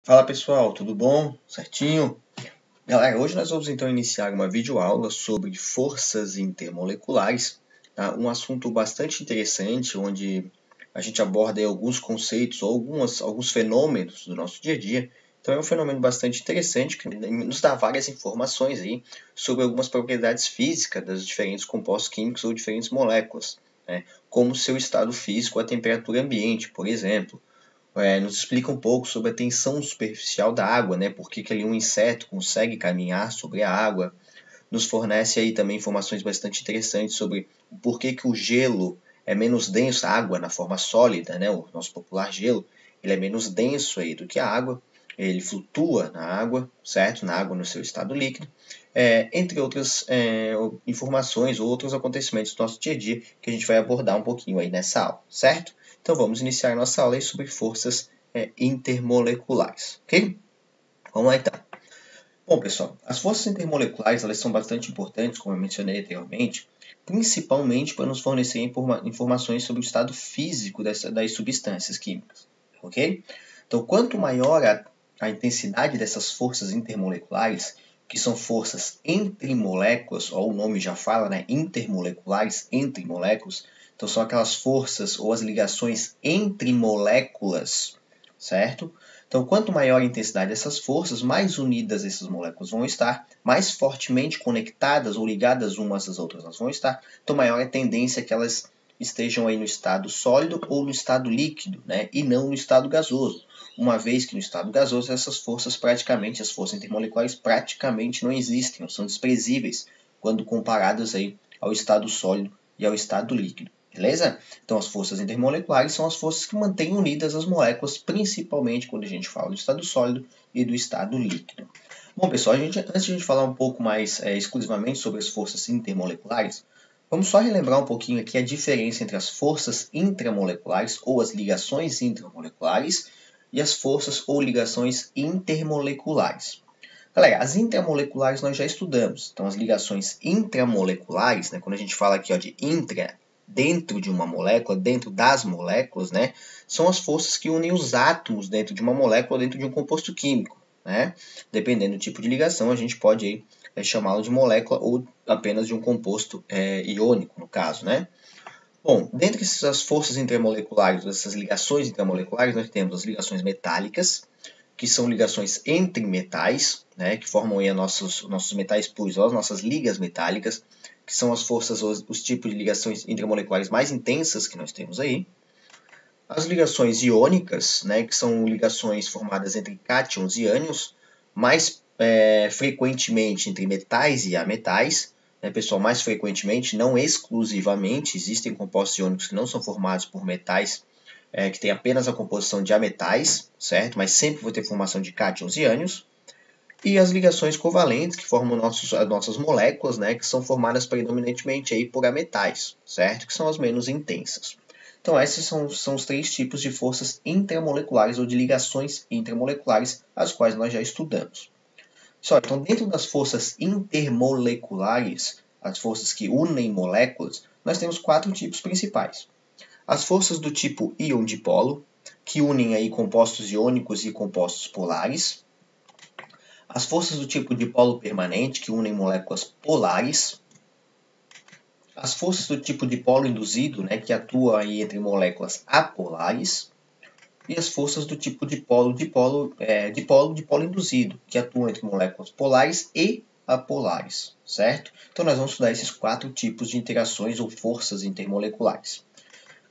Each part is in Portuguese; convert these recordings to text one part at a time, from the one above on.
Fala pessoal, tudo bom? Certinho? Galera, hoje nós vamos então iniciar uma videoaula sobre forças intermoleculares, tá? Um assunto bastante interessante, onde a gente aborda aí alguns conceitos ou alguns fenômenos do nosso dia a dia. Então é um fenômeno bastante interessante que nos dá várias informações aí sobre algumas propriedades físicas dos diferentes compostos químicos ou diferentes moléculas, né? Como seu estado físico, a temperatura ambiente, por exemplo. Nos explica um pouco sobre a tensão superficial da água, né? Por que ali um inseto consegue caminhar sobre a água. Nos fornece aí também informações bastante interessantes sobre por que o gelo é menos denso, a água na forma sólida, né? O nosso popular gelo, ele é menos denso aí do que a água. Ele flutua na água, certo? Na água no seu estado líquido. Entre outras informações ou outros acontecimentos do nosso dia a dia que a gente vai abordar um pouquinho aí nessa aula, certo? Então vamos iniciar nossa aula aí sobre forças intermoleculares, ok? Vamos lá então. Bom, pessoal, as forças intermoleculares elas são bastante importantes, como eu mencionei anteriormente, principalmente para nos fornecer informações sobre o estado físico das substâncias químicas, ok? Então, quanto maior a intensidade dessas forças intermoleculares, que são forças entre moléculas, ó, o nome já fala, né? Intermoleculares, entre moléculas. Então, são aquelas forças ou as ligações entre moléculas, certo? Então, quanto maior a intensidade dessas forças, mais unidas essas moléculas vão estar, mais fortemente conectadas ou ligadas umas às outras elas vão estar, então maior é a tendência que elas estejam aí no estado sólido ou no estado líquido, né? E não no estado gasoso. Uma vez que no estado gasoso essas forças praticamente, as forças intermoleculares praticamente não existem, ou são desprezíveis quando comparadas aí ao estado sólido e ao estado líquido. Beleza? Então, as forças intermoleculares são as forças que mantêm unidas as moléculas, principalmente quando a gente fala do estado sólido e do estado líquido. Bom, pessoal, antes de a gente falar um pouco mais exclusivamente sobre as forças intermoleculares, vamos só relembrar um pouquinho aqui a diferença entre as forças intramoleculares ou as ligações intramoleculares e as forças ou ligações intermoleculares. Galera, as intramoleculares nós já estudamos. Então, as ligações intramoleculares, né, quando a gente fala aqui ó, de intra, dentro de uma molécula, dentro das moléculas, né, são as forças que unem os átomos dentro de uma molécula, dentro de um composto químico. Né? Dependendo do tipo de ligação, a gente pode chamá-lo de molécula ou apenas de um composto iônico, no caso. Né? Bom, dentre essas forças intermoleculares, essas ligações intermoleculares, nós temos as ligações metálicas, que são ligações entre metais, né, que formam aí nossos metais puros, as nossas ligas metálicas, que são as forças, os tipos de ligações intermoleculares mais intensas que nós temos aí. As ligações iônicas, né, que são ligações formadas entre cátions e ânions, mais frequentemente entre metais e ametais, né, pessoal, mais frequentemente, não exclusivamente, existem compostos iônicos que não são formados por metais, que tem apenas a composição de ametais, certo? Mas sempre vai ter formação de cátions e ânions. E as ligações covalentes, que formam as nossas moléculas, né, que são formadas predominantemente aí por ametais, certo? Que são as menos intensas. Então, esses são os três tipos de forças intramoleculares ou de ligações intramoleculares, as quais nós já estudamos. Então, dentro das forças intermoleculares, as forças que unem moléculas, nós temos quatro tipos principais. As forças do tipo íon-dipolo, que unem aí compostos iônicos e compostos polares. As forças do tipo dipolo permanente, que unem moléculas polares. As forças do tipo dipolo induzido, né, que atuam aí entre moléculas apolares. E as forças do tipo dipolo induzido, que atuam entre moléculas polares e apolares, certo? Então, nós vamos estudar esses quatro tipos de interações ou forças intermoleculares.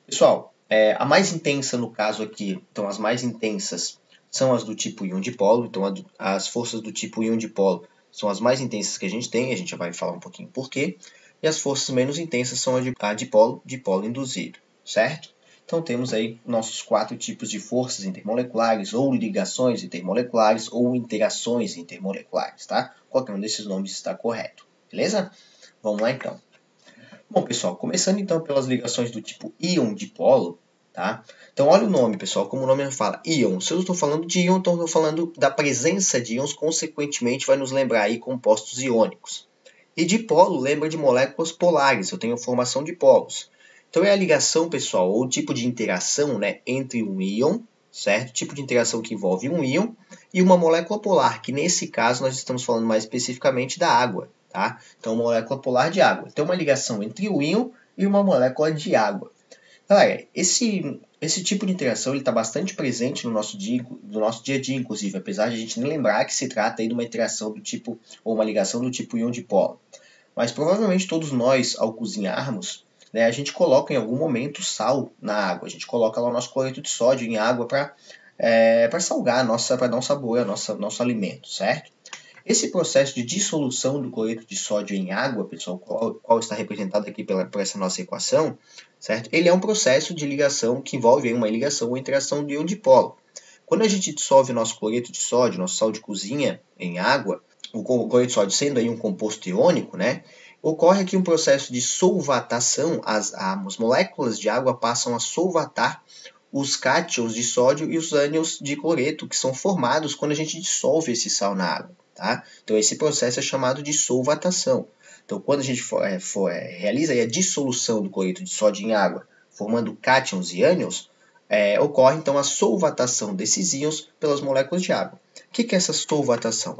Pessoal, a mais intensa no caso aqui, então as mais intensas são as do tipo íon-dipolo, então as forças do tipo íon-dipolo são as mais intensas que a gente tem, a gente já vai falar um pouquinho por quê, e as forças menos intensas são a dipolo induzido, certo? Então temos aí nossos quatro tipos de forças intermoleculares, ou ligações intermoleculares, ou interações intermoleculares, tá? Qualquer um desses nomes está correto, beleza? Vamos lá então. Bom, pessoal, começando então pelas ligações do tipo íon-dipolo, tá? Então, olha o nome, pessoal, como o nome fala, íon. Se eu estou falando de íon, então eu estou falando da presença de íons, consequentemente vai nos lembrar aí compostos iônicos. E dipolo lembra de moléculas polares, eu tenho formação de polos. Então, é a ligação, pessoal, ou o tipo de interação, né, entre um íon, certo? Tipo de interação que envolve um íon e uma molécula polar, que nesse caso nós estamos falando mais especificamente da água, tá? Então, molécula polar de água. Então, uma ligação entre o íon e uma molécula de água. Galera, esse tipo de interação está bastante presente no nosso dia a dia, inclusive, apesar de a gente nem lembrar que se trata aí de uma interação do tipo, ou uma ligação do tipo íon-dipolo. Mas provavelmente todos nós, ao cozinharmos, né, a gente coloca em algum momento sal na água. A gente coloca lá o nosso cloreto de sódio em água para salgar, para dar um sabor ao nosso alimento, certo? Esse processo de dissolução do cloreto de sódio em água, pessoal, qual está representado aqui por essa nossa equação, certo? Ele é um processo de ligação que envolve uma ligação ou interação de íon dipolo. Quando a gente dissolve o nosso cloreto de sódio, nosso sal de cozinha, em água, o cloreto de sódio sendo aí um composto iônico, né? Ocorre aqui um processo de solvatação, as moléculas de água passam a solvatar os cátions de sódio e os ânions de cloreto, que são formados quando a gente dissolve esse sal na água. Tá? Então, esse processo é chamado de solvatação. Então, quando a gente realiza a dissolução do cloreto de sódio em água, formando cátions e ânions, ocorre então a solvatação desses íons pelas moléculas de água. O que é essa solvatação?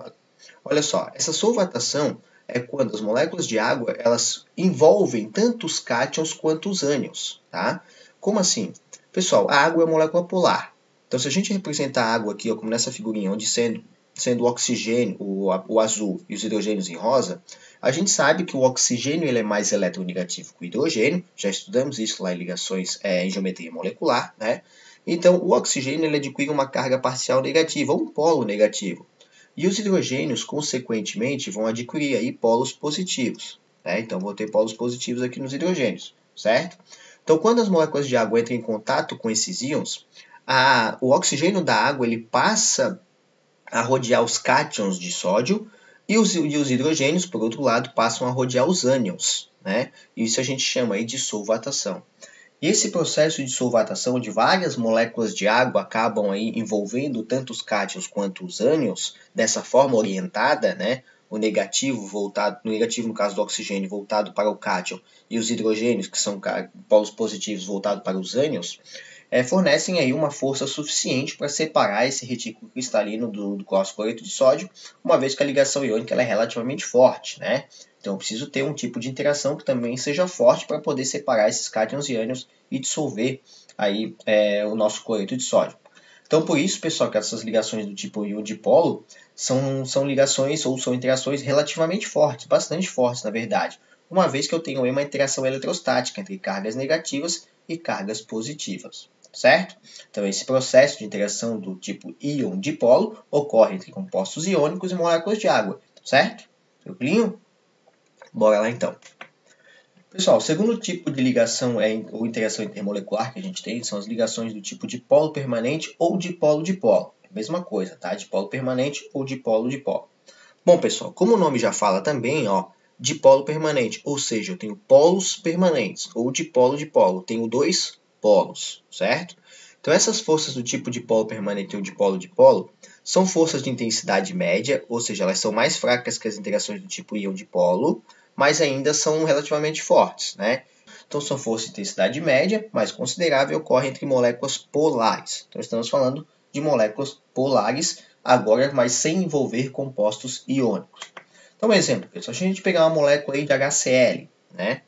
Olha só, essa solvatação é quando as moléculas de água elas envolvem tanto os cátions quanto os ânions. Tá? Como assim? Pessoal, a água é molécula polar. Então, se a gente representar a água aqui, ó, como nessa figurinha, onde sendo o oxigênio, o azul e os hidrogênios em rosa, a gente sabe que o oxigênio ele é mais eletronegativo que o hidrogênio, já estudamos isso lá em ligações em geometria molecular, né? Então, o oxigênio ele adquire uma carga parcial negativa, ou um polo negativo. E os hidrogênios, consequentemente, vão adquirir aí polos positivos. Né? Então, vou ter polos positivos aqui nos hidrogênios, certo? Então, quando as moléculas de água entram em contato com esses íons, o oxigênio da água ele passa a rodear os cátions de sódio e os hidrogênios, por outro lado, passam a rodear os ânions. Né? Isso a gente chama aí de solvatação. E esse processo de solvatação, onde várias moléculas de água acabam aí envolvendo tanto os cátions quanto os ânions, dessa forma orientada, né? O negativo no caso do oxigênio, voltado para o cátion, e os hidrogênios, que são polos positivos, voltados para os ânions, fornecem aí uma força suficiente para separar esse retículo cristalino do nosso cloreto de sódio, uma vez que a ligação iônica ela é relativamente forte, né? Então eu preciso ter um tipo de interação que também seja forte para poder separar esses cátions e ânions e dissolver aí o nosso cloreto de sódio. Então por isso, pessoal, que essas ligações do tipo íon dipolo são ligações ou são interações relativamente fortes, bastante fortes na verdade, uma vez que eu tenho aí uma interação eletrostática entre cargas negativas e cargas positivas. Certo? Então, esse processo de interação do tipo íon dipolo ocorre entre compostos iônicos e moléculas de água. Certo? Tranquilinho? Bora lá então. Pessoal, o segundo tipo de ligação ou interação intermolecular que a gente tem são as ligações do tipo dipolo permanente ou dipolo-dipolo. Mesma coisa, tá? Dipolo permanente ou dipolo-dipolo. Bom, pessoal, como o nome já fala também, ó, dipolo permanente, ou seja, eu tenho polos permanentes, ou dipolo-dipolo, tenho dois polos, certo? Então, essas forças do tipo dipolo permanente ou dipolo-dipolo são forças de intensidade média, ou seja, elas são mais fracas que as interações do tipo íon-dipolo, mas ainda são relativamente fortes, né? Então, são forças de intensidade média, mais considerável, ocorrem entre moléculas polares. Então, estamos falando de moléculas polares, agora, mas sem envolver compostos iônicos. Então, um exemplo, pessoal, se a gente pegar uma molécula aí de HCl, né?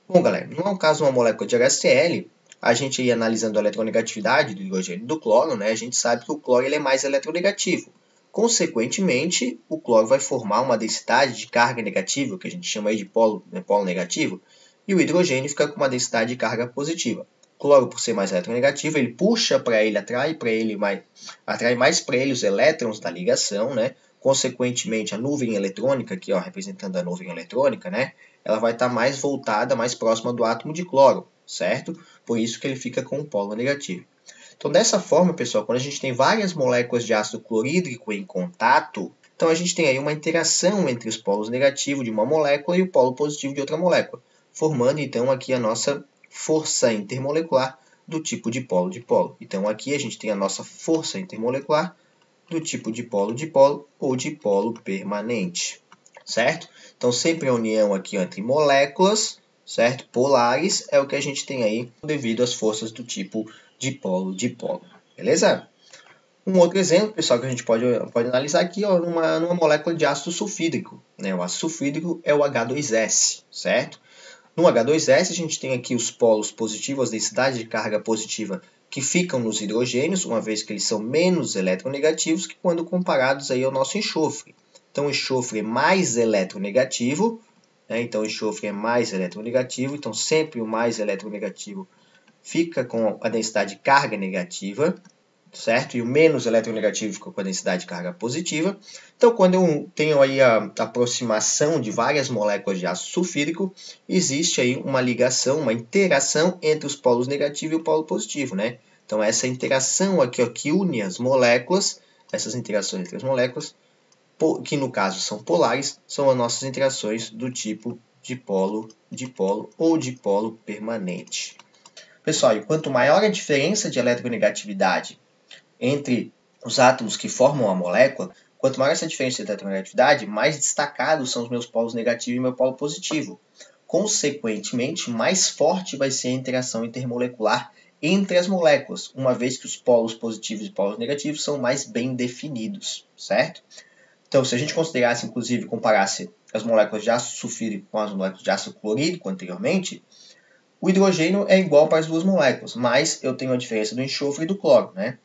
Bom, galera, no caso de uma molécula de HCl, a gente ia analisando a eletronegatividade do hidrogênio e do cloro, né? A gente sabe que o cloro ele é mais eletronegativo. Consequentemente, o cloro vai formar uma densidade de carga negativa, que a gente chama aí de polo negativo, e o hidrogênio fica com uma densidade de carga positiva. O cloro, por ser mais eletronegativo, ele puxa para ele, atrai mais para ele os elétrons da ligação, né? Consequentemente, a nuvem eletrônica, aqui ó, representando a nuvem eletrônica, né? Ela vai estar mais voltada, mais próxima do átomo de cloro, certo? Por isso que ele fica com o polo negativo. Então, dessa forma, pessoal, quando a gente tem várias moléculas de ácido clorídrico em contato, então a gente tem aí uma interação entre os polos negativos de uma molécula e o polo positivo de outra molécula, formando então aqui a nossa força intermolecular do tipo dipolo-dipolo. Então, aqui a gente tem a nossa força intermolecular do tipo dipolo-dipolo ou dipolo permanente, certo? Então, sempre a união aqui entre moléculas, certo? Polares é o que a gente tem aí devido às forças do tipo dipolo-dipolo, beleza? Um outro exemplo, pessoal, que a gente pode analisar aqui, ó, numa molécula de ácido sulfídrico, né? O ácido sulfídrico é o H2S, certo? No H2S, a gente tem aqui os polos positivos, a densidade de carga positiva, que ficam nos hidrogênios, uma vez que eles são menos eletronegativos que quando comparados aí ao nosso enxofre. Então, o enxofre é mais eletronegativo, né? Então, o enxofre é mais eletronegativo, então sempre o mais eletronegativo fica com a densidade de carga negativa, certo? E o menos eletronegativo fica com a densidade de carga positiva. Então, quando eu tenho aí a aproximação de várias moléculas de ácido sulfídrico, existe aí uma ligação, uma interação entre os polos negativo e o polo positivo, né? Então, essa interação aqui, ó, que une as moléculas, essas interações entre as moléculas, que no caso são polares, são as nossas interações do tipo dipolo ou dipolo permanente. Pessoal, e quanto maior a diferença de eletronegatividade entre os átomos que formam a molécula, quanto maior essa diferença de eletronegatividade, mais destacados são os meus polos negativos e meu polo positivo. Consequentemente, mais forte vai ser a interação intermolecular entre as moléculas, uma vez que os polos positivos e polos negativos são mais bem definidos, certo? Então, se a gente considerasse, inclusive, comparasse as moléculas de ácido sulfídrico com as moléculas de ácido clorídrico anteriormente, o hidrogênio é igual para as duas moléculas, mas eu tenho a diferença do enxofre e do cloro, né?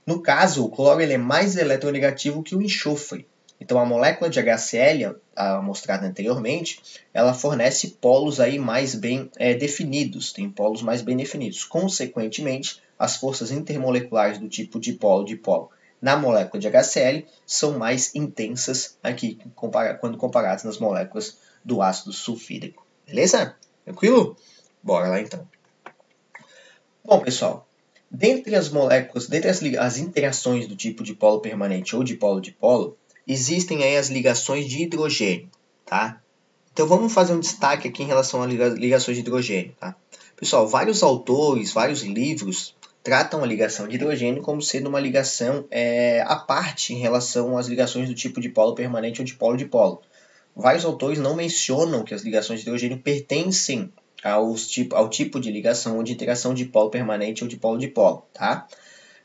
No caso, o cloro ele é mais eletronegativo que o enxofre. Então, a molécula de HCl, mostrada anteriormente, ela fornece polos aí mais bem definidos, tem polos mais bem definidos. Consequentemente, as forças intermoleculares do tipo dipolo-dipolo na molécula de HCl são mais intensas aqui quando comparadas nas moléculas do ácido sulfídrico. Beleza? Tranquilo? Bora lá então. Bom, pessoal, dentre as moléculas, dentre as interações do tipo dipolo permanente ou dipolo-dipolo, existem aí as ligações de hidrogênio, tá? Então vamos fazer um destaque aqui em relação às ligações de hidrogênio, tá? Pessoal, vários autores, vários livros tratam a ligação de hidrogênio como sendo uma ligação à parte em relação às ligações do tipo dipolo permanente ou dipolo-dipolo. Vários autores não mencionam que as ligações de hidrogênio pertencem ao tipo de ligação ou de interação de polo permanente ou de polo-dipolo, tá?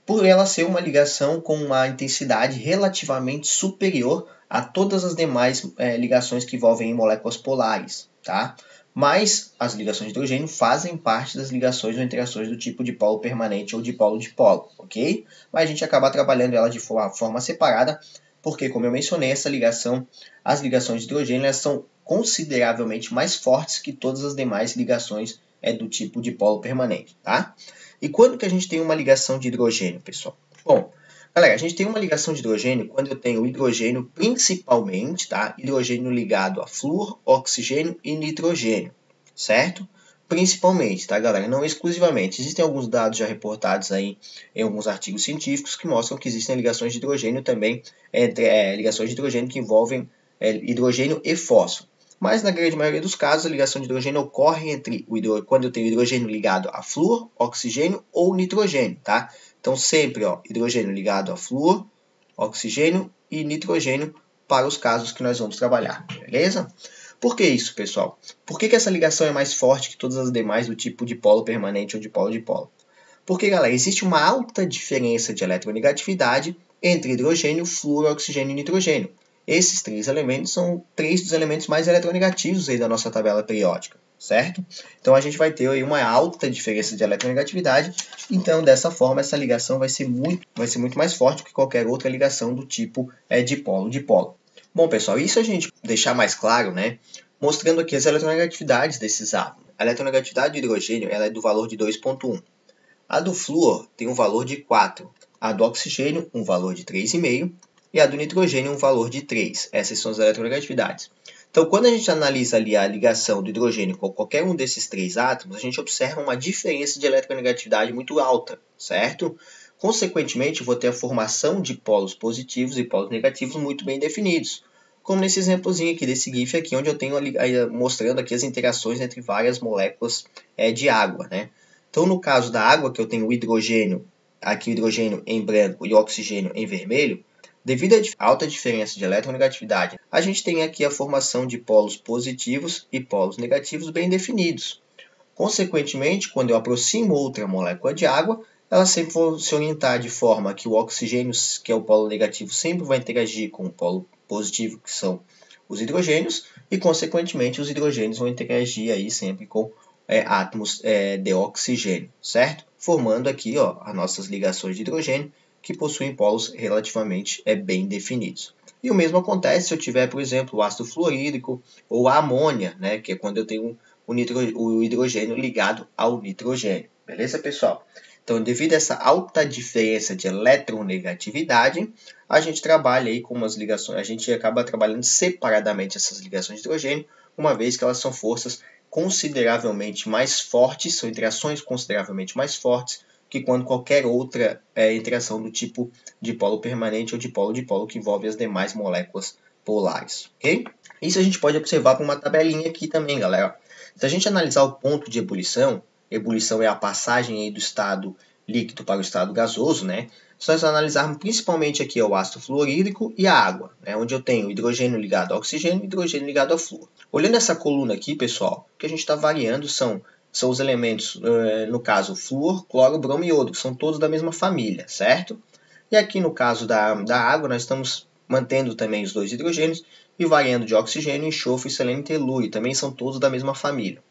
Por ela ser uma ligação com uma intensidade relativamente superior a todas as demais ligações que envolvem moléculas polares, tá? Mas as ligações de hidrogênio fazem parte das ligações ou interações do tipo de polo permanente ou de polo-dipolo, ok? Mas a gente acaba trabalhando ela de forma separada, porque, como eu mencionei, as ligações de hidrogênio elas são consideravelmente mais fortes que todas as demais ligações do tipo de polo permanente, tá? E quando que a gente tem uma ligação de hidrogênio, pessoal? Bom, galera, a gente tem uma ligação de hidrogênio quando eu tenho hidrogênio principalmente, tá? Hidrogênio ligado a flúor, oxigênio e nitrogênio, certo? Principalmente, tá, galera? Não exclusivamente. Existem alguns dados já reportados aí em alguns artigos científicos que mostram que existem ligações de hidrogênio também, ligações de hidrogênio que envolvem hidrogênio e fósforo. Mas na grande maioria dos casos, a ligação de hidrogênio ocorre quando eu tenho hidrogênio ligado a flúor, oxigênio ou nitrogênio, tá? Então sempre, ó, hidrogênio ligado a flúor, oxigênio e nitrogênio para os casos que nós vamos trabalhar, beleza? Por que isso, pessoal? Por que essa ligação é mais forte que todas as demais do tipo de polo permanente ou de polo-dipolo? Porque, galera, existe uma alta diferença de eletronegatividade entre hidrogênio, flúor, oxigênio e nitrogênio. Esses três elementos são três dos elementos mais eletronegativos aí da nossa tabela periódica, certo? Então a gente vai ter aí uma alta diferença de eletronegatividade, então dessa forma essa ligação vai ser muito mais forte que qualquer outra ligação do tipo dipolo-dipolo. Bom, pessoal, isso a gente deixar mais claro, né? Mostrando aqui as eletronegatividades desses átomos. A eletronegatividade do hidrogênio ela é do valor de 2,1. A do flúor tem um valor de 4. A do oxigênio, um valor de 3,5. E a do nitrogênio, um valor de 3. Essas são as eletronegatividades. Então, quando a gente analisa ali a ligação do hidrogênio com qualquer um desses três átomos, a gente observa uma diferença de eletronegatividade muito alta, certo? Consequentemente, eu vou ter a formação de polos positivos e polos negativos muito bem definidos. Como nesse exemplozinho aqui, desse GIF aqui, onde eu tenho mostrando aqui as interações entre várias moléculas de água, né? Então, no caso da água, que eu tenho o hidrogênio, aqui o hidrogênio em branco e o oxigênio em vermelho, devido à alta diferença de eletronegatividade, a gente tem aqui a formação de polos positivos e polos negativos bem definidos. Consequentemente, quando eu aproximo outra molécula de água, elas sempre vão se orientar de forma que o oxigênio, que é o polo negativo, sempre vai interagir com o polo positivo, que são os hidrogênios, e consequentemente os hidrogênios vão interagir aí sempre com átomos de oxigênio, certo? Formando aqui as nossas ligações de hidrogênio, que possuem polos relativamente bem definidos. E o mesmo acontece se eu tiver, por exemplo, o ácido fluorídrico ou a amônia, né, que é quando eu tenho o hidrogênio ligado ao nitrogênio. Beleza, pessoal? Então, devido a essa alta diferença de eletronegatividade, a gente trabalha aí com umas ligações, a gente acaba trabalhando separadamente essas ligações de hidrogênio, uma vez que elas são forças consideravelmente mais fortes, são interações consideravelmente mais fortes que quando qualquer outra interação do tipo de polo permanente ou de polo que envolve as demais moléculas polares, ok? Isso a gente pode observar por uma tabelinha aqui também, galera. Se a gente analisar o ponto de ebulição é a passagem aí do estado líquido para o estado gasoso, né? Se nós analisarmos principalmente aqui o ácido fluorídrico e a água, né? Onde eu tenho hidrogênio ligado ao oxigênio e hidrogênio ligado ao flúor. Olhando essa coluna aqui, pessoal, o que a gente está variando são os elementos, no caso, flúor, cloro, bromo e iodo, que são todos da mesma família, certo? E aqui no caso da água, nós estamos mantendo também os dois hidrogênios e variando de oxigênio, enxofre, selênio e telúrio, também são todos da mesma família.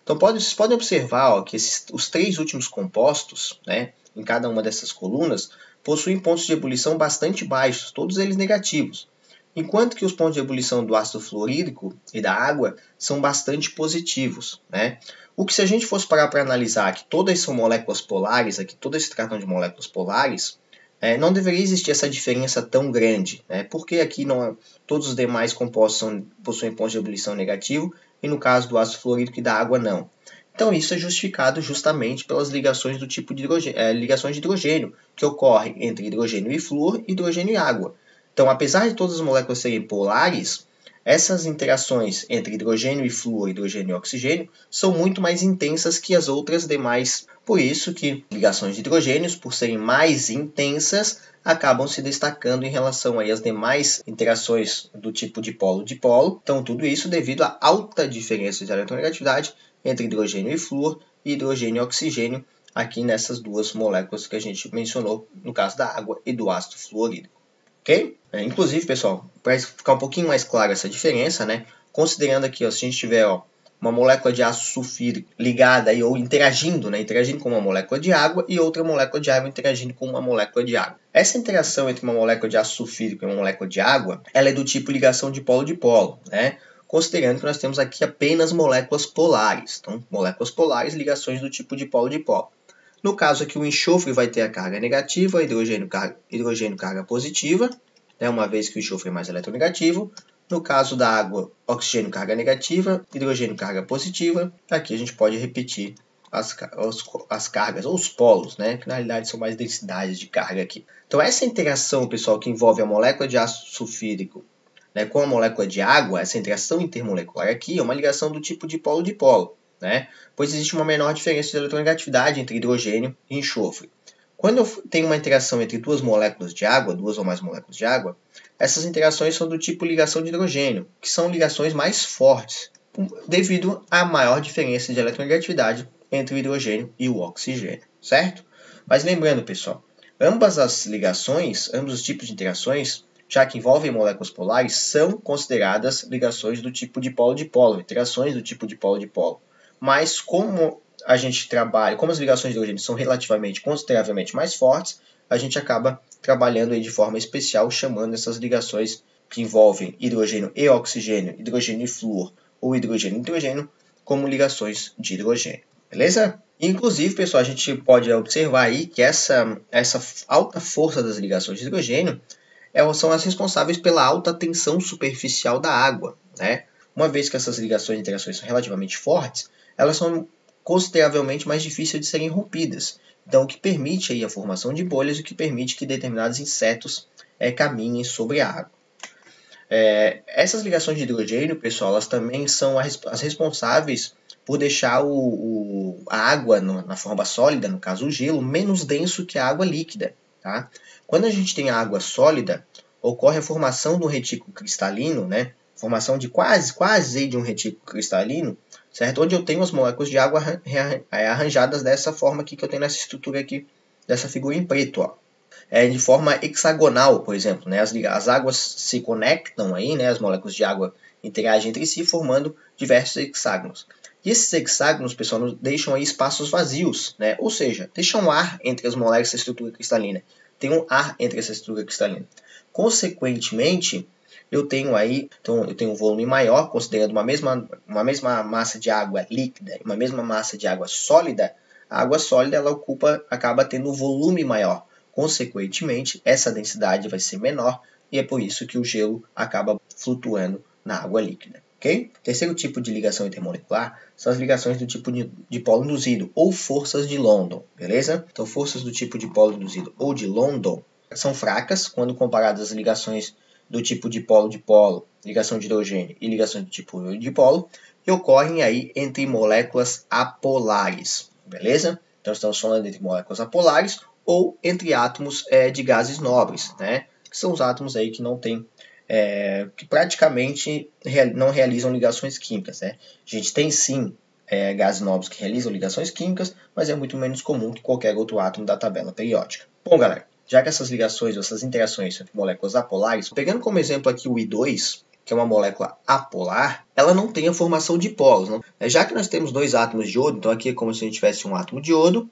Então, vocês podem observar que os três últimos compostos, né, em cada uma dessas colunas, possuem pontos de ebulição bastante baixos, todos eles negativos, enquanto que os pontos de ebulição do ácido fluorídrico e da água são bastante positivos, né? O que, se a gente fosse parar para analisar que todas são moléculas polares, aqui todas se tratam de moléculas polares, não deveria existir essa diferença tão grande, né? Porque aqui todos os demais compostos possuem pontos de ebulição negativo, e no caso do ácido fluorídrico e da água não. Então isso é justificado justamente pelas ligações do tipo de ligações de hidrogênio, que ocorrem entre hidrogênio e flúor e hidrogênio e água. Então, apesar de todas as moléculas serem polares, essas interações entre hidrogênio e flúor, hidrogênio e oxigênio, são muito mais intensas que as outras demais. Por isso que ligações de hidrogênios, por serem mais intensas, acabam se destacando em relação aí às demais interações do tipo de polo. Então, tudo isso devido à alta diferença de eletronegatividade entre hidrogênio e flúor e hidrogênio e oxigênio, aqui nessas duas moléculas que a gente mencionou, no caso da água e do ácido fluorídrico. Ok? Inclusive, pessoal, para ficar um pouquinho mais clara essa diferença, né? Considerando aqui, se a gente tiver uma molécula de ácido sulfídrico ligada aí, ou interagindo, né? Interagindo com uma molécula de água e outra molécula de água interagindo com uma molécula de água. Essa interação entre uma molécula de ácido sulfídrico e uma molécula de água, ela é do tipo ligação de polo, né? Considerando que nós temos aqui apenas moléculas polares. Então, moléculas polares, ligações do tipo de polo. No caso aqui, o enxofre vai ter a carga negativa, hidrogênio carga positiva, né, uma vez que o enxofre é mais eletronegativo. No caso da água, oxigênio carga negativa, hidrogênio carga positiva. Aqui a gente pode repetir as cargas, ou os polos, né, que na realidade são mais densidades de carga aqui. Então essa interação, pessoal, que envolve a molécula de ácido sulfídrico, né, com a molécula de água, essa interação intermolecular aqui é uma ligação do tipo de polo, né, pois existe uma menor diferença de eletronegatividade entre hidrogênio e enxofre. Quando eu tenho uma interação entre duas moléculas de água, duas ou mais moléculas de água, essas interações são do tipo ligação de hidrogênio, que são ligações mais fortes, devido à maior diferença de eletronegatividade entre o hidrogênio e o oxigênio, certo? Mas lembrando, pessoal, ambas as ligações, ambos os tipos de interações, já que envolvem moléculas polares, são consideradas ligações do tipo de polo, interações do tipo de polo. Mas como a gente trabalha, como as ligações de hidrogênio são consideravelmente mais fortes, a gente acaba trabalhando aí de forma especial, chamando essas ligações que envolvem hidrogênio e oxigênio, hidrogênio e flúor, ou hidrogênio e nitrogênio, como ligações de hidrogênio. Beleza? Inclusive, pessoal, a gente pode observar aí que essa alta força das ligações de hidrogênio são as responsáveis pela alta tensão superficial da água, né? Uma vez que essas ligações e interações são relativamente fortes, elas são consideravelmente mais difíceis de serem rompidas. Então, o que permite aí a formação de bolhas e o que permite que determinados insetos caminhem sobre a água. Essas ligações de hidrogênio, pessoal, elas também são as responsáveis por deixar a água na forma sólida, no caso o gelo, menos denso que a água líquida. Tá? Quando a gente tem a água sólida, ocorre a formação do retículo cristalino, né? Formação de quase de um retículo cristalino, certo? Onde eu tenho as moléculas de água arranjadas dessa forma aqui que eu tenho nessa estrutura aqui dessa figura em preto, ó. De forma hexagonal, por exemplo, né? As águas se conectam aí, né? As moléculas de água interagem entre si, formando diversos hexágonos. E esses hexágonos, pessoal, nos deixam aí espaços vazios, né? Ou seja, deixam ar entre as moléculas dessa estrutura cristalina. Tem um ar entre essa estrutura cristalina. Consequentemente, eu tenho aí, então eu tenho um volume maior, considerando uma mesma massa de água líquida e uma mesma massa de água sólida. A água sólida ela acaba tendo um volume maior. Consequentemente, essa densidade vai ser menor e é por isso que o gelo acaba flutuando na água líquida. Okay? Terceiro tipo de ligação intermolecular são as ligações do tipo de polo induzido ou forças de London, beleza? Então, forças do tipo de polo induzido ou de London são fracas quando comparadas às ligações do tipo de polo, ligação de hidrogênio e ligação do tipo dipolo, e ocorrem aí entre moléculas apolares, beleza? Então, estamos falando entre moléculas apolares ou entre átomos de gases nobres, né? Que são os átomos aí que não têm, que praticamente não realizam ligações químicas, né? A gente tem sim gases nobres que realizam ligações químicas, mas é muito menos comum que qualquer outro átomo da tabela periódica. Bom, galera, já que essas ligações, essas interações entre moléculas apolares, pegando como exemplo aqui o I2, que é uma molécula apolar, ela não tem a formação de polos. Não? Já que nós temos dois átomos de iodo, então aqui é como se a gente tivesse um átomo de iodo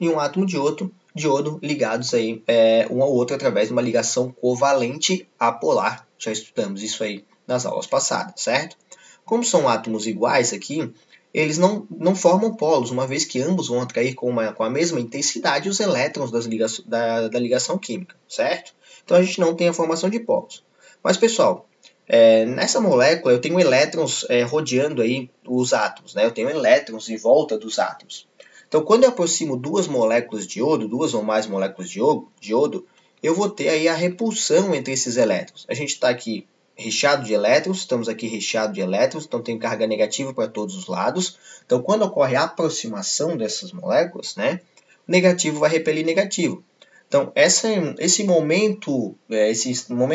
e um átomo de iodo ligados aí, um ao outro através de uma ligação covalente apolar. Já estudamos isso aí nas aulas passadas, certo? Como são átomos iguais aqui, eles não formam polos, uma vez que ambos vão atrair com a mesma intensidade os elétrons da ligação química, certo? Então a gente não tem a formação de polos. Mas, pessoal, nessa molécula eu tenho elétrons rodeando aí os átomos, né? Eu tenho elétrons em volta dos átomos. Então, quando eu aproximo duas moléculas de iodo, duas ou mais moléculas de iodo, eu vou ter aí a repulsão entre esses elétrons. A gente está aqui recheado de elétrons, estamos aqui recheado de elétrons, então tem carga negativa para todos os lados. Então, quando ocorre a aproximação dessas moléculas, né, o negativo vai repelir negativo. Então, esse momento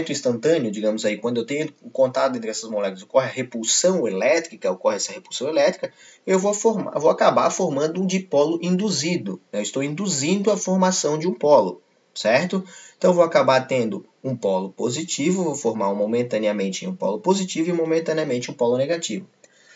instantâneo, digamos aí, quando eu tenho o contato entre essas moléculas, ocorre essa repulsão elétrica, eu vou acabar formando um dipolo induzido. Eu estou induzindo a formação de um polo, certo? Então, eu vou acabar tendo um polo positivo, vou formar momentaneamente um polo positivo e momentaneamente um polo negativo.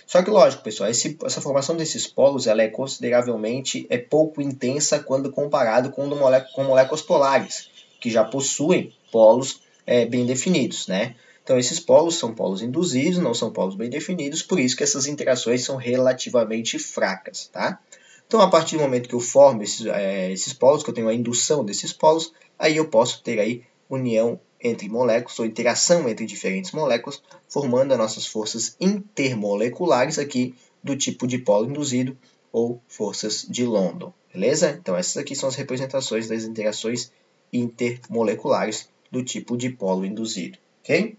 Só que, lógico, pessoal, essa formação desses polos ela é consideravelmente pouco intensa quando comparado com moléculas polares, que já possuem polos bem definidos, né? Então, esses polos são polos induzidos, não são polos bem definidos, por isso que essas interações são relativamente fracas, tá? Então, a partir do momento que eu formo esses polos, que eu tenho a indução desses polos, aí eu posso ter aí união entre moléculas, ou interação entre diferentes moléculas, formando as nossas forças intermoleculares aqui do tipo de polo induzido ou forças de London, beleza? Então essas aqui são as representações das interações intermoleculares do tipo de polo induzido, ok?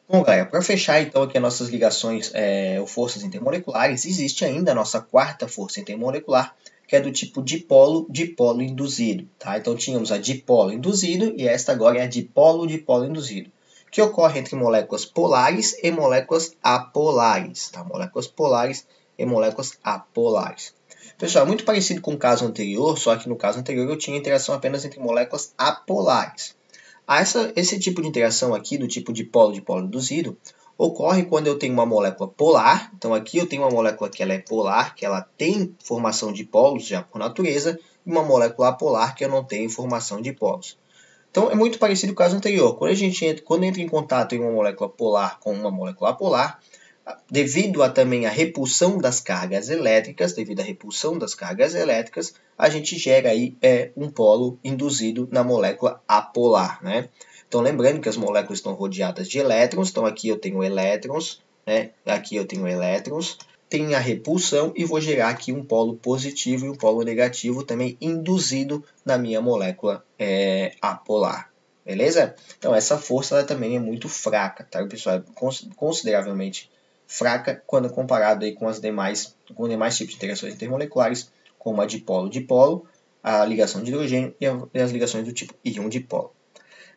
Bom, galera, para fechar então aqui as nossas ligações ou forças intermoleculares, existe ainda a nossa quarta força intermolecular, que é do tipo dipolo induzido. Tá? Então tínhamos a dipolo induzido e esta agora é a dipolo induzido, que ocorre entre moléculas polares e moléculas apolares. Tá? Moléculas polares e moléculas apolares. Pessoal, muito parecido com o caso anterior, só que no caso anterior eu tinha interação apenas entre moléculas apolares. Esse tipo de interação aqui, do tipo dipolo induzido, ocorre quando eu tenho uma molécula polar. Então aqui eu tenho uma molécula que ela é polar, que ela tem formação de polos já por natureza, e uma molécula apolar que eu não tenho formação de polos. Então é muito parecido com o caso anterior. Quando entra em contato em uma molécula polar com uma molécula apolar, devido também à repulsão das cargas elétricas, a gente gera aí um polo induzido na molécula apolar, né? Então, lembrando que as moléculas estão rodeadas de elétrons. Então, aqui eu tenho elétrons, né? Aqui eu tenho elétrons. Tem a repulsão e vou gerar aqui um polo positivo e um polo negativo também induzido na minha molécula apolar. Beleza? Então, essa força ela também é muito fraca, tá, pessoal? É consideravelmente fraca quando comparado aí com os demais tipos de interações intermoleculares, como a dipolo, a ligação de hidrogênio e as ligações do tipo íon-dipolo.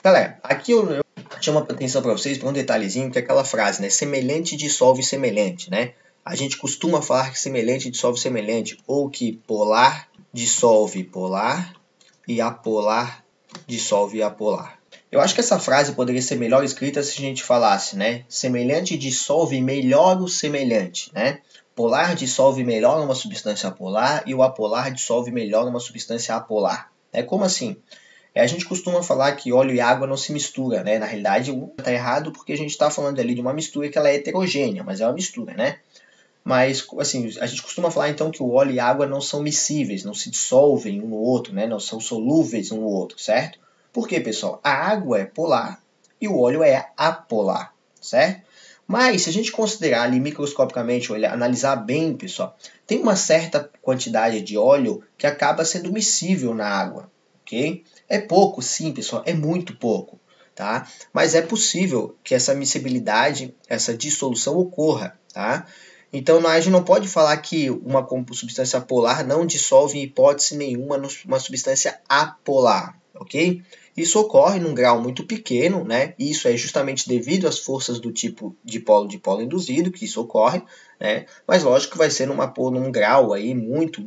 Galera, aqui eu chamo a atenção para vocês para um detalhezinho, que é aquela frase, né? Semelhante dissolve semelhante, né? A gente costuma falar que semelhante dissolve semelhante, ou que polar dissolve polar e apolar dissolve apolar. Eu acho que essa frase poderia ser melhor escrita se a gente falasse, né? Semelhante dissolve melhor o semelhante, né? Polar dissolve melhor uma substância apolar e o apolar dissolve melhor uma substância apolar. Como assim? A gente costuma falar que óleo e água não se misturam, né? Na realidade, está errado porque a gente está falando ali de uma mistura que ela é heterogênea, mas é uma mistura, né? Mas, assim, a gente costuma falar então que o óleo e a água não são miscíveis, não se dissolvem um no outro, né? Não são solúveis um no outro, certo? Por quê, pessoal? A água é polar e o óleo é apolar, certo? Mas, se a gente considerar ali microscopicamente, ou analisar bem, pessoal, tem uma certa quantidade de óleo que acaba sendo miscível na água, ok? É pouco, sim, pessoal, é muito pouco, tá? Mas é possível que essa miscibilidade, essa dissolução ocorra, tá? Então, a gente não pode falar que uma substância polar não dissolve em hipótese nenhuma numa substância apolar, ok? Isso ocorre num grau muito pequeno, né? E isso é justamente devido às forças do tipo de polo induzido que isso ocorre, né? Mas lógico que vai ser num grau aí muito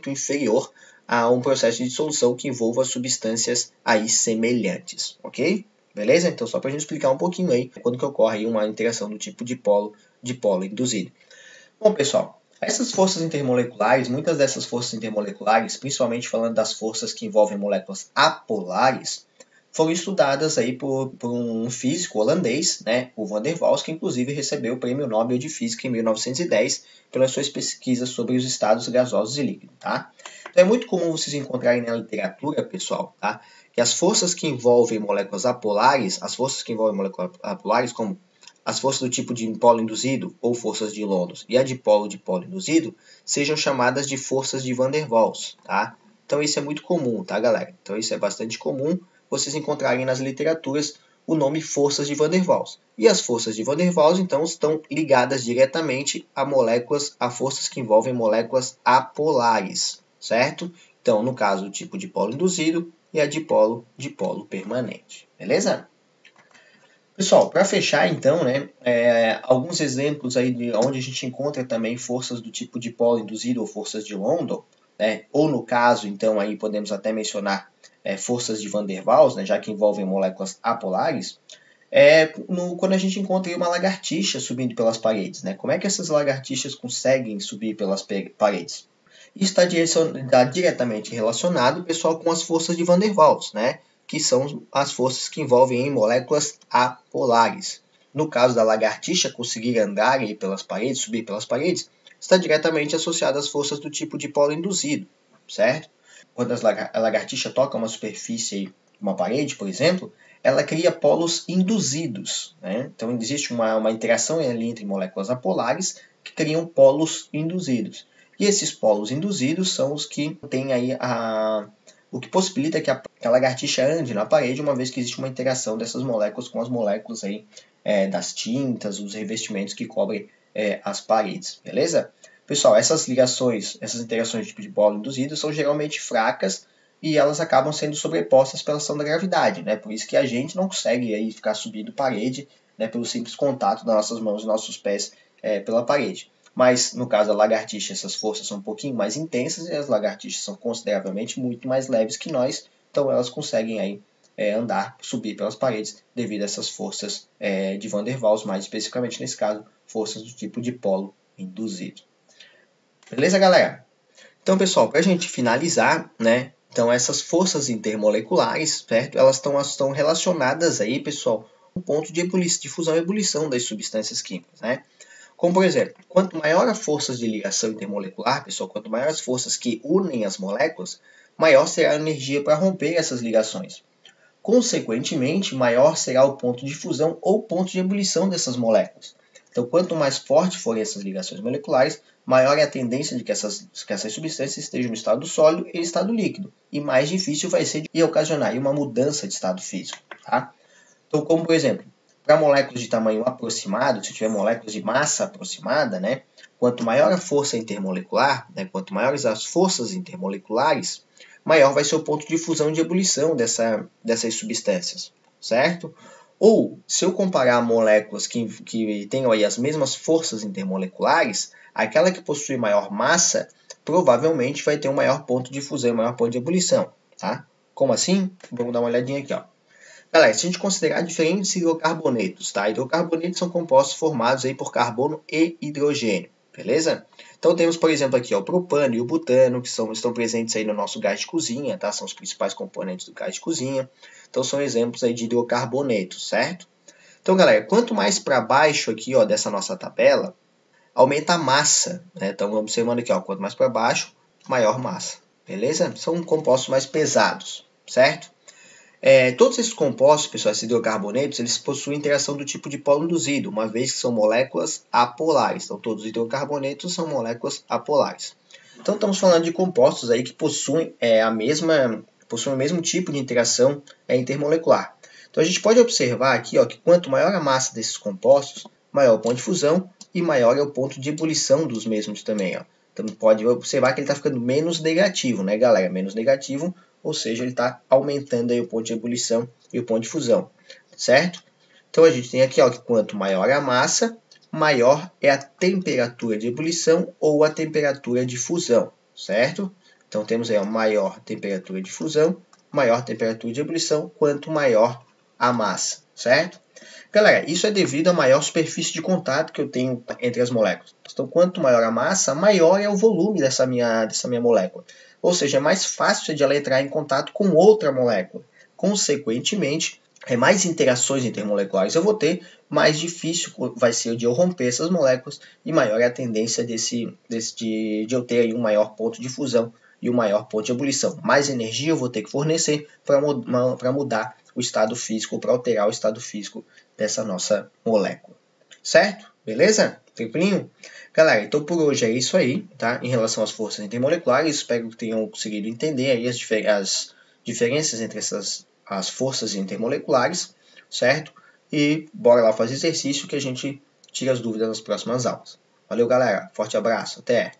inferior a um processo de dissolução que envolva substâncias aí semelhantes, ok? Beleza? Então, só para a gente explicar um pouquinho aí quando que ocorre aí uma interação do tipo de polo induzido. Bom, pessoal, essas forças intermoleculares, muitas dessas forças intermoleculares, principalmente falando das forças que envolvem moléculas apolares, foram estudadas aí por um físico holandês, né, o Van der Waals, que inclusive recebeu o Prêmio Nobel de Física em 1910 pelas suas pesquisas sobre os estados gasosos e líquidos, tá? Então é muito comum vocês encontrarem na literatura, pessoal, tá, que as forças que envolvem moléculas apolares, como as forças do tipo de polo induzido ou forças de Londres e a de polo induzido sejam chamadas de forças de Van der Waals, tá? Então isso é muito comum, tá, galera? Então isso é bastante comum vocês encontrarem nas literaturas o nome forças de Van der Waals. E as forças de Van der Waals, então, estão ligadas diretamente a forças que envolvem moléculas apolares, certo? Então, no caso, o tipo de polo induzido e a de polo permanente, beleza? Pessoal, para fechar então, né, alguns exemplos aí de onde a gente encontra também forças do tipo de polo induzido ou forças de London, né, ou no caso, então, aí podemos até mencionar forças de Van der Waals, né, já que envolvem moléculas apolares, quando a gente encontra uma lagartixa subindo pelas paredes. Né, como é que essas lagartixas conseguem subir pelas paredes? Isso está diretamente relacionado, pessoal, com as forças de Van der Waals, né? Que são as forças que envolvem em moléculas apolares. No caso da lagartixa conseguir andar aí pelas paredes, subir pelas paredes, está diretamente associado às forças do tipo de polo induzido, certo? Quando a lagartixa toca uma superfície, uma parede, por exemplo, ela cria polos induzidos, né? Então existe uma interação ali entre moléculas apolares que criam polos induzidos. E esses polos induzidos são os que têm aí o que possibilita que a lagartixa ande na parede, uma vez que existe uma interação dessas moléculas com as moléculas aí, das tintas, os revestimentos que cobrem as paredes, beleza? Pessoal, essas ligações, essas interações de tipo de polo induzido são geralmente fracas e elas acabam sendo sobrepostas pela ação da gravidade, né? Por isso que a gente não consegue aí ficar subindo parede, né, pelo simples contato das nossas mãos e nossos pés pela parede. Mas, no caso da lagartixa, essas forças são um pouquinho mais intensas e as lagartixas são consideravelmente muito mais leves que nós, então elas conseguem aí subir pelas paredes devido a essas forças de Van der Waals, mais especificamente nesse caso, forças do tipo de polo induzido. Beleza, galera? Então, pessoal, para a gente finalizar, né? Então, essas forças intermoleculares, certo? Elas estão relacionadas aí, pessoal, com o ponto de fusão e ebulição das substâncias químicas, né? Como, por exemplo, quanto maior a força de ligação intermolecular, pessoal, quanto maiores as forças que unem as moléculas, maior será a energia para romper essas ligações. Consequentemente, maior será o ponto de fusão ou ponto de ebulição dessas moléculas. Então, quanto mais fortes forem essas ligações moleculares, maior é a tendência de que essas substâncias estejam no estado sólido e estado líquido, e mais difícil vai ser de ocasionar uma mudança de estado físico. Tá? Então, como por exemplo, para moléculas de tamanho aproximado, se tiver moléculas de massa aproximada, né, quanto maior a força intermolecular, né, quanto maiores as forças intermoleculares, maior vai ser o ponto de fusão e de ebulição dessas substâncias, certo? Ou, se eu comparar moléculas que tenham aí as mesmas forças intermoleculares, aquela que possui maior massa provavelmente vai ter um maior ponto de fusão, um maior ponto de ebulição, tá? Como assim? Vamos dar uma olhadinha aqui, ó. Galera, se a gente considerar diferentes hidrocarbonetos, tá? Hidrocarbonetos são compostos formados aí por carbono e hidrogênio, beleza? Então temos, por exemplo, aqui ó, o propano e o butano, que estão presentes aí no nosso gás de cozinha, tá? São os principais componentes do gás de cozinha. Então são exemplos aí de hidrocarbonetos, certo? Então, galera, quanto mais para baixo aqui, ó, dessa nossa tabela, aumenta a massa, né? Então, vamos observando aqui, ó, quanto mais para baixo, maior massa, beleza? São compostos mais pesados, certo? Todos esses compostos, pessoal, esses hidrocarbonetos, eles possuem interação do tipo de polo induzido, uma vez que são moléculas apolares. Então, todos os hidrocarbonetos são moléculas apolares. Então, estamos falando de compostos aí que possuem o mesmo tipo de interação intermolecular. Então, a gente pode observar aqui ó, que quanto maior a massa desses compostos, maior o ponto de fusão e maior é o ponto de ebulição dos mesmos também. Ó. Então, pode observar que ele está ficando menos negativo, né, galera? Menos negativo, ou seja, ele está aumentando aí o ponto de ebulição e o ponto de fusão, certo? Então, a gente tem aqui ó, que quanto maior a massa, maior é a temperatura de ebulição ou a temperatura de fusão, certo? Então, temos aí a maior temperatura de fusão, maior temperatura de ebulição, quanto maior a massa, certo? Galera, isso é devido à maior superfície de contato que eu tenho entre as moléculas. Então, quanto maior a massa, maior é o volume dessa minha molécula. Ou seja, é mais fácil de ela entrar em contato com outra molécula. Consequentemente, mais interações intermoleculares eu vou ter, mais difícil vai ser de eu romper essas moléculas e maior é a tendência de eu ter aí um maior ponto de fusão e um maior ponto de ebulição. Mais energia eu vou ter que fornecer para mudar o estado físico, para alterar o estado físico dessa nossa molécula. Certo? Beleza? Triplinho? Galera, então por hoje é isso aí, tá? Em relação às forças intermoleculares, espero que tenham conseguido entender aí as diferenças entre as forças intermoleculares, certo? E bora lá fazer exercício que a gente tira as dúvidas nas próximas aulas. Valeu, galera. Forte abraço. Até!